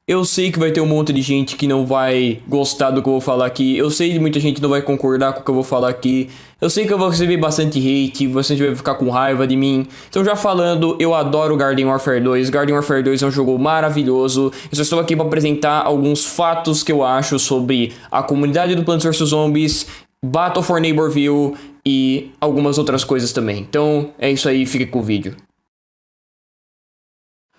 Eu sei que vai ter um monte de gente que não vai gostar do que eu vou falar aqui. Eu sei que muita gente não vai concordar com o que eu vou falar aqui. Eu sei que eu vou receber bastante hate, bastante vai ficar com raiva de mim. Então já falando, eu adoro Garden Warfare 2. Garden Warfare 2 é um jogo maravilhoso. Eu só estou aqui para apresentar alguns fatos que eu acho sobre a comunidade do Plants vs Zombies, Battle for Neighborville e algumas outras coisas também. Então é isso aí, fique com o vídeo.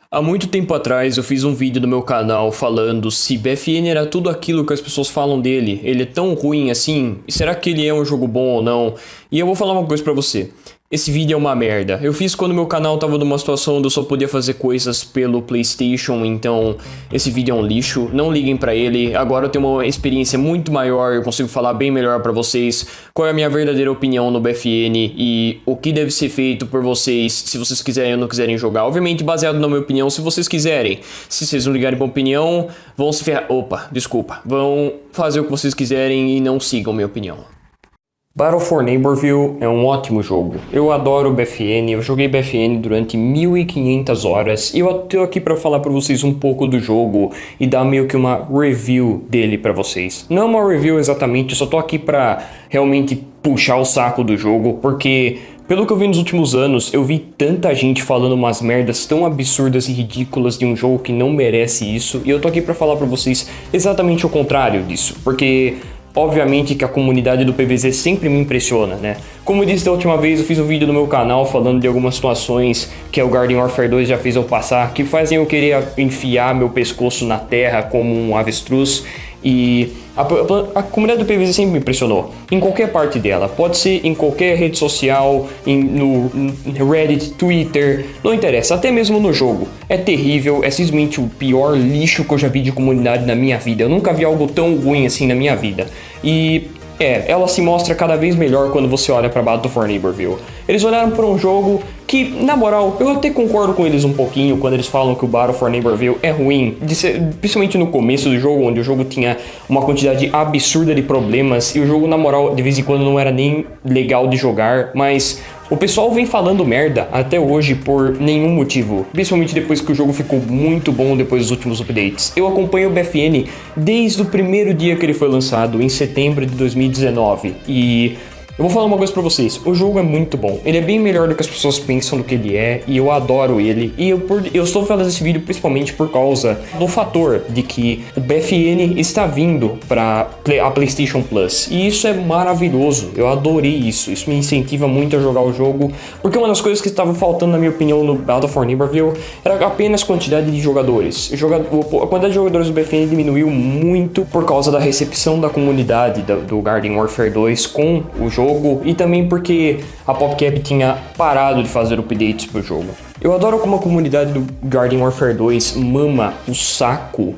Há muito tempo atrás eu fiz um vídeo no meu canal falando se BFN era tudo aquilo que as pessoas falam dele. Ele é tão ruim assim? E será que ele é um jogo bom ou não? E eu vou falar uma coisa pra você. Esse vídeo é uma merda. Eu fiz quando meu canal tava numa situação onde eu só podia fazer coisas pelo PlayStation, então esse vídeo é um lixo. Não liguem pra ele. Agora eu tenho uma experiência muito maior, eu consigo falar bem melhor pra vocês qual é a minha verdadeira opinião no BFN e o que deve ser feito por vocês, se vocês quiserem ou não quiserem jogar. Obviamente baseado na minha opinião, se vocês quiserem. Se vocês não ligarem pra opinião, vão se ferrar. Opa, desculpa. Vão fazer o que vocês quiserem e não sigam minha opinião. Battle for Neighborville é um ótimo jogo. Eu adoro o BFN, eu joguei BFN durante 1500 horas e eu tô aqui pra falar pra vocês um pouco do jogo e dar meio que uma review dele pra vocês. Não é uma review exatamente, eu só tô aqui pra realmente puxar o saco do jogo, porque pelo que eu vi nos últimos anos, eu vi tanta gente falando umas merdas tão absurdas e ridículas de um jogo que não merece isso, e eu tô aqui pra falar pra vocês exatamente o contrário disso, porque obviamente que a comunidade do PvZ sempre me impressiona, né? Como eu disse da última vez, eu fiz um vídeo no meu canal falando de algumas situações que o Garden Warfare 2 já fez eu passar, que fazem eu querer enfiar meu pescoço na terra como um avestruz. E a comunidade do PvZ sempre me impressionou, em qualquer parte dela, pode ser em qualquer rede social, no Reddit, Twitter, não interessa, até mesmo no jogo. É terrível, é simplesmente o pior lixo que eu já vi de comunidade na minha vida, eu nunca vi algo tão ruim assim na minha vida. E ela se mostra cada vez melhor quando você olha pra Battle for Neighborville. Eles olharam pra um jogo que, na moral, eu até concordo com eles um pouquinho quando eles falam que o Battle for Neighborville é ruim, principalmente no começo do jogo, onde o jogo tinha uma quantidade absurda de problemas e o jogo, na moral, de vez em quando não era nem legal de jogar, mas o pessoal vem falando merda até hoje por nenhum motivo, principalmente depois que o jogo ficou muito bom depois dos últimos updates. Eu acompanho o BFN desde o primeiro dia que ele foi lançado, em setembro de 2019, e eu vou falar uma coisa pra vocês, o jogo é muito bom, ele é bem melhor do que as pessoas pensam do que ele é, e eu adoro ele, e eu estou fazendo esse vídeo principalmente por causa do fator de que o BFN está vindo para a PlayStation Plus, e isso é maravilhoso, eu adorei isso me incentiva muito a jogar o jogo, porque uma das coisas que estava faltando na minha opinião no Battle for Neighborville era apenas quantidade de jogadores. A quantidade de jogadores do BFN diminuiu muito por causa da recepção da comunidade do Garden Warfare 2 com o jogo, e também porque a PopCap tinha parado de fazer updates pro jogo. Eu adoro como a comunidade do Garden Warfare 2 mama o saco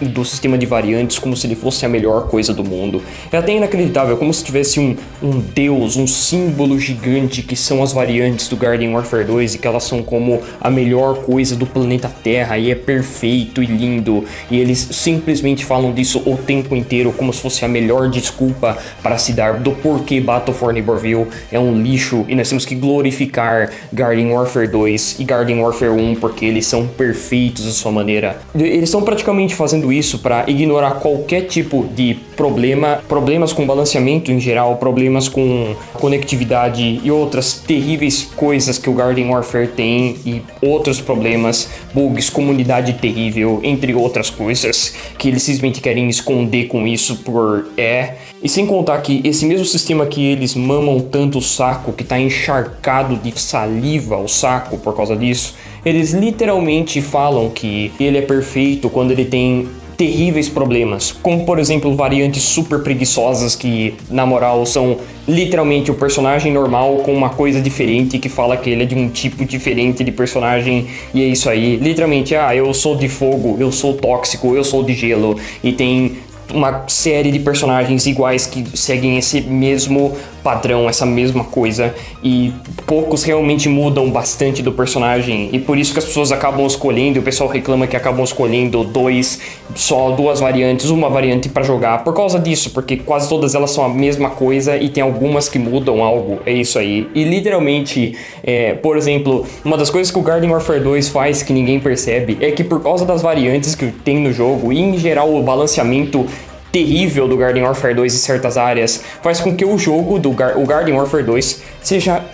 do sistema de variantes como se ele fosse a melhor coisa do mundo. É até inacreditável, como se tivesse um deus, um símbolo gigante que são as variantes do Garden Warfare 2 e que elas são como a melhor coisa do planeta Terra e é perfeito e lindo. E eles simplesmente falam disso o tempo inteiro como se fosse a melhor desculpa para se dar do porquê Battle for Neighborville é um lixo e nós temos que glorificar Garden Warfare 2 e Garden Warfare 1 porque eles são perfeitos à sua maneira. Eles estão praticamente fazendo isso para ignorar qualquer tipo de problemas com balanceamento em geral, problemas com conectividade e outras terríveis coisas que o Garden Warfare tem e outros problemas, bugs, comunidade terrível, entre outras coisas que eles simplesmente querem esconder com isso E sem contar que esse mesmo sistema que eles mamam tanto o saco, que tá encharcado de saliva o saco por causa disso, eles literalmente falam que ele é perfeito quando ele tem terríveis problemas, como por exemplo variantes super preguiçosas que na moral são literalmente o personagem normal com uma coisa diferente que fala que ele é de um tipo diferente de personagem e é isso aí, literalmente, eu sou de fogo, eu sou tóxico, eu sou de gelo e tem uma série de personagens iguais que seguem esse mesmo padrão, essa mesma coisa, e poucos realmente mudam bastante do personagem, e por isso que as pessoas acabam escolhendo, e o pessoal reclama que acabam escolhendo só duas variantes, uma variante pra jogar, por causa disso, porque quase todas elas são a mesma coisa e tem algumas que mudam algo, é isso aí. E literalmente, por exemplo, uma das coisas que o Garden Warfare 2 faz que ninguém percebe é que por causa das variantes que tem no jogo e em geral o balanceamento terrível do Garden Warfare 2 em certas áreas, faz com que o jogo o Garden Warfare 2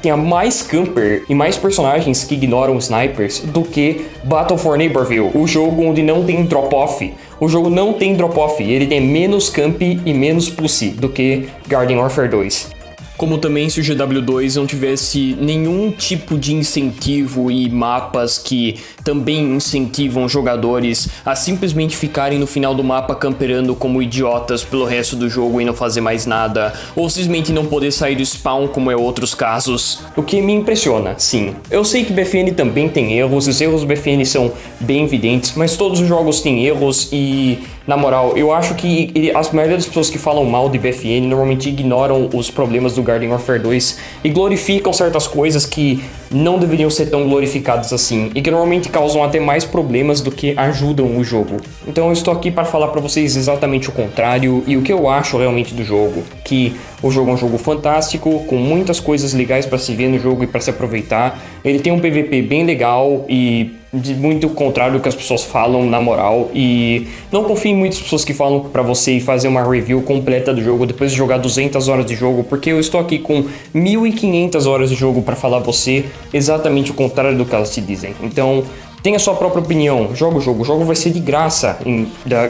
tenha mais camper e mais personagens que ignoram snipers do que Battle for Neighborville, o jogo onde não tem drop-off. O jogo não tem drop-off, ele tem menos camp e menos pussy do que Garden Warfare 2. Como também se o GW2 não tivesse nenhum tipo de incentivo e mapas que também incentivam jogadores a simplesmente ficarem no final do mapa camperando como idiotas pelo resto do jogo e não fazer mais nada, ou simplesmente não poder sair do spawn como é outros casos, o que me impressiona, sim. Eu sei que BFN também tem erros, os erros do BFN são bem evidentes, mas todos os jogos têm erros e, na moral, eu acho que a maioria das pessoas que falam mal de BFN normalmente ignoram os problemas do Garden Warfare 2 e glorificam certas coisas que não deveriam ser tão glorificadas assim e que normalmente causam até mais problemas do que ajudam o jogo. Então eu estou aqui para falar para vocês exatamente o contrário e o que eu acho realmente do jogo, que o jogo é um jogo fantástico, com muitas coisas legais para se ver no jogo e para se aproveitar. Ele tem um PVP bem legal e de muito contrário do que as pessoas falam, na moral, e não confie em muitas pessoas que falam pra você e fazer uma review completa do jogo depois de jogar 200 horas de jogo, porque eu estou aqui com 1.500 horas de jogo pra falar a você exatamente o contrário do que elas te dizem. Então, tenha sua própria opinião, joga o jogo vai ser de graça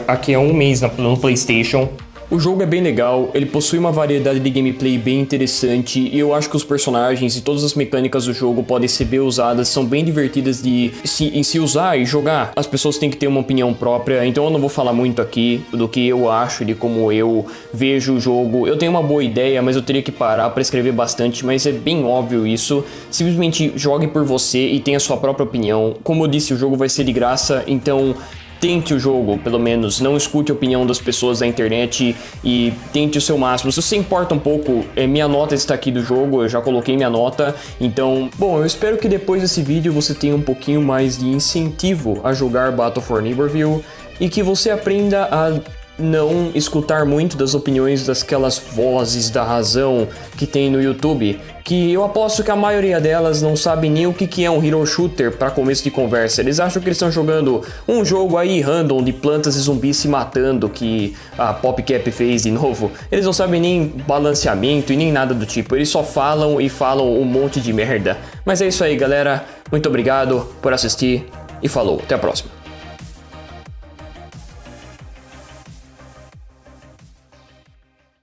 daqui a um mês no PlayStation. O jogo é bem legal, ele possui uma variedade de gameplay bem interessante e eu acho que os personagens e todas as mecânicas do jogo podem ser bem usadas, são bem divertidas em se usar e jogar. As pessoas têm que ter uma opinião própria, então eu não vou falar muito aqui do que eu acho, de como eu vejo o jogo. Eu tenho uma boa ideia, mas eu teria que parar para escrever bastante, mas é bem óbvio isso. Simplesmente jogue por você e tenha sua própria opinião. Como eu disse, o jogo vai ser de graça, então tente o jogo, pelo menos, não escute a opinião das pessoas da internet e tente o seu máximo. Se você importa um pouco, minha nota está aqui do jogo, eu já coloquei minha nota, então, bom, eu espero que depois desse vídeo você tenha um pouquinho mais de incentivo a jogar Battle for Neighborville e que você aprenda a não escutar muito das opiniões daquelas vozes da razão que tem no YouTube, que eu aposto que a maioria delas não sabe nem o que é um hero shooter para começo de conversa. Eles acham que eles estão jogando um jogo aí random de plantas e zumbis se matando que a PopCap fez de novo. Eles não sabem nem balanceamento e nem nada do tipo, eles só falam e falam um monte de merda. Mas é isso aí, galera, muito obrigado por assistir e falou, até a próxima.